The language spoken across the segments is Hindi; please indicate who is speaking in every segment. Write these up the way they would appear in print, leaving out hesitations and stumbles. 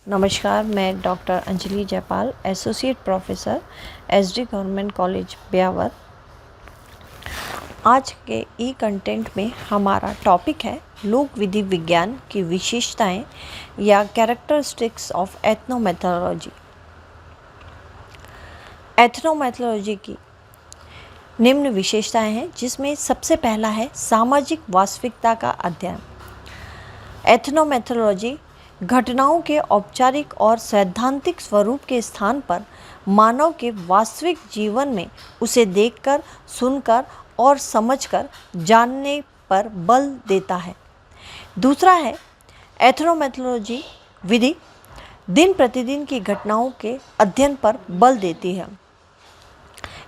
Speaker 1: नमस्कार, मैं doctor Anjali Jaipal, associate professor SD government college Beawar. आज के ई कंटेंट में हमारा टॉपिक है लोक विधि विज्ञान की विशेषताएं या कैरेक्टरिस्टिक्स ऑफ एथनोमेथोलॉजी। एथनोमेथोलॉजी की निम्न विशेषताएं हैं, जिसमें सबसे पहला है सामाजिक वास्तविकता का अध्ययन। एथनोमेथोलॉजी घटनाओं के औपचारिक और सैद्धांतिक स्वरूप के स्थान पर मानव के वास्तविक जीवन में उसे देखकर, सुनकर और समझकर जानने पर बल देता है। दूसरा है एथनोमेथोलॉजी विधि दिन प्रतिदिन की घटनाओं के अध्ययन पर बल देती है।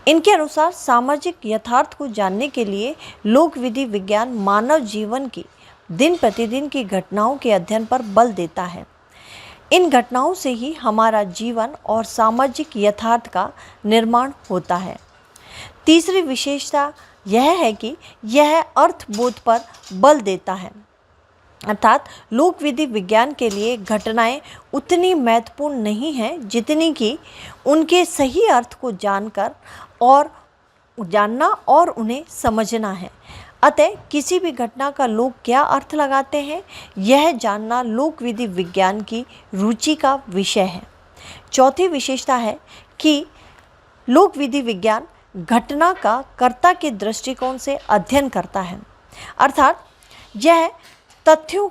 Speaker 1: इनके अनुसार सामाजिक यथार्थ को जानने के लिए लोक विधि विज्ञान मानव जीवन की दिन प्रतिदिन की घटनाओं के अध्ययन पर बल देता है। इन घटनाओं से ही हमारा जीवन और सामाजिक यथार्थ का निर्माण होता है। तीसरी विशेषता यह है कि यह अर्थबोध पर बल देता है, अर्थात लोक विधि विज्ञान के लिए घटनाएं उतनी महत्वपूर्ण नहीं हैं जितनी कि उनके सही अर्थ को जानना और उन्हें समझना है। अतः किसी भी घटना का लोग क्या अर्थ लगाते हैं, यह जानना लोक विधि विज्ञान की रुचि का विषय है। चौथी विशेषता है कि लोक विधि विज्ञान घटना का कर्ता के दृष्टिकोण से अध्ययन करता है, अर्थात यह तथ्यों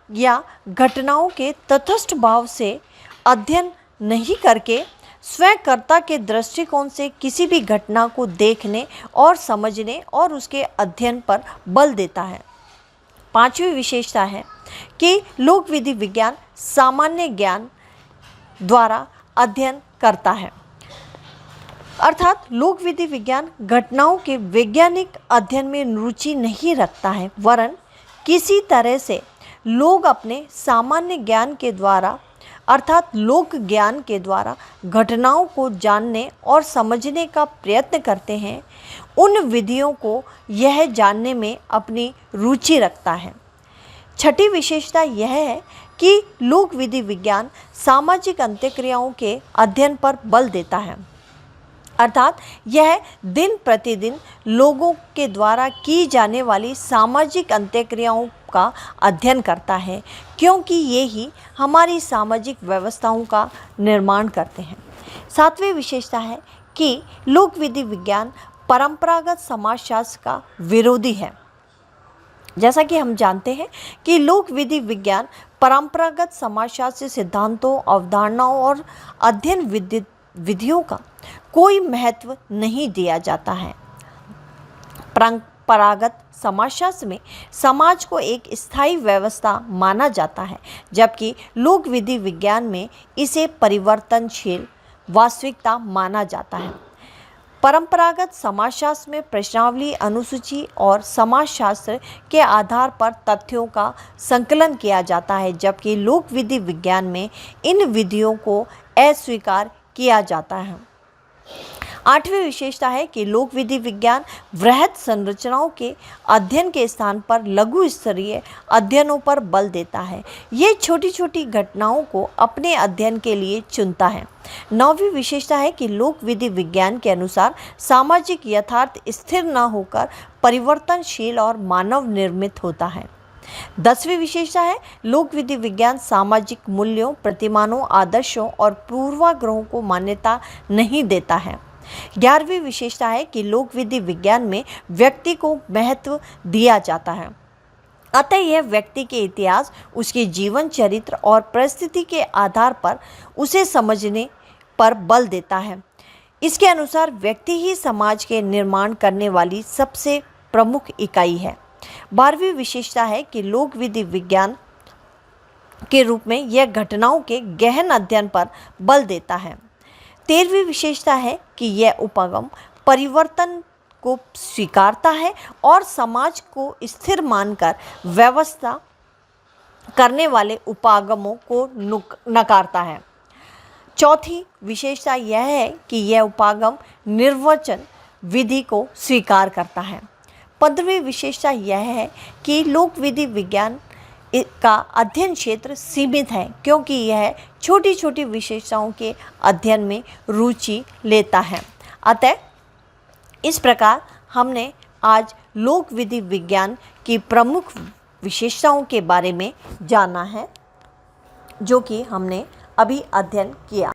Speaker 1: या घटनाओं के तटस्थ भाव से अध्ययन नहीं करके स्वयं कर्ता के दृष्टिकोण से किसी भी घटना को देखने और समझने और उसके अध्ययन पर बल देता है। पांचवी विशेषता है कि लोक विधि विज्ञान सामान्य ज्ञान द्वारा अध्ययन करता है, अर्थात लोक विधि विज्ञान घटनाओं के वैज्ञानिक अध्ययन में रुचि नहीं रखता है, वरन किसी तरह से लोग अपने सामान्य ज्ञान के द्वारा अर्थात लोक ज्ञान के द्वारा घटनाओं को जानने और समझने का प्रयत्न करते हैं। उन विधियों को यह जानने में अपनी रुचि रखता है। छठी विशेषता यह है कि लोक विधि विज्ञान सामाजिक अंत्यक्रियाओं के अध्ययन पर बल देता है, अर्थात यह दिन प्रतिदिन लोगों के द्वारा की जाने वाली सामाजिक अंत्यक्रियाओं का अध्ययन करता है, क्योंकि ये ही हमारी सामाजिक व्यवस्थाओं का निर्माण करते हैं। सातवीं विशेषता है कि लोक विधि विज्ञान परंपरागत समाजशास्त्र का विरोधी है। जैसा कि हम जानते हैं कि लोक विधि विज्ञान परंपरागत समाजशास्त्र सिद्धांतों, अवधारणाओं और अध्ययन विधियों का कोई महत्व नहीं दिया जाता है। परंपरागत समाजशास्त्र में समाज को एक स्थायी व्यवस्था माना जाता है, जबकि लोक विधि विज्ञान में इसे परिवर्तनशील वास्तविकता माना जाता है। परंपरागत समाजशास्त्र में प्रश्नावली, अनुसूची और समाजशास्त्र के आधार पर तथ्यों का संकलन किया जाता है, जबकि लोक विधि विज्ञान में इन विधियों को अस्वीकार किया जाता है। आठवीं विशेषता है कि लोक विधि विज्ञान वृहद संरचनाओं के अध्ययन के स्थान पर लघु स्तरीय अध्ययनों पर बल देता है। ये छोटी छोटी घटनाओं को अपने अध्ययन के लिए चुनता है। नौवीं विशेषता है कि लोक विधि विज्ञान के अनुसार सामाजिक यथार्थ स्थिर न होकर परिवर्तनशील और मानव निर्मित होता है। 10वीं विशेषता है लोक विधि विज्ञान सामाजिक मूल्यों, प्रतिमानों, आदर्शों और पूर्वाग्रहों को मान्यता नहीं देता है। 11वीं विशेषता है कि लोक विधि विज्ञान में व्यक्ति को महत्व दिया जाता है, अतः यह व्यक्ति के इतिहास, उसके जीवन चरित्र और परिस्थिति के आधार पर उसे समझने पर बल देता है। इसके अनुसार व्यक्ति ही समाज के निर्माण करने वाली सबसे प्रमुख इकाई है। 12वीं विशेषता है कि लोक विधि विज्ञान के रूप में यह घटनाओं के गहन अध्ययन पर बल देता है। 13वीं विशेषता है कि यह उपागम परिवर्तन को स्वीकारता है और समाज को स्थिर मानकर व्यवस्था करने वाले उपागमों को नकारता है। चौथी विशेषता यह है कि यह उपागम निर्वचन विधि को स्वीकार करता है। 15वीं विशेषता यह है कि लोक विधि विज्ञान का अध्ययन क्षेत्र सीमित है, क्योंकि यह छोटी छोटी विशेषताओं के अध्ययन में रुचि लेता है। अतः इस प्रकार हमने आज लोक विधि विज्ञान की प्रमुख विशेषताओं के बारे में जाना है, जो कि हमने अभी अध्ययन किया।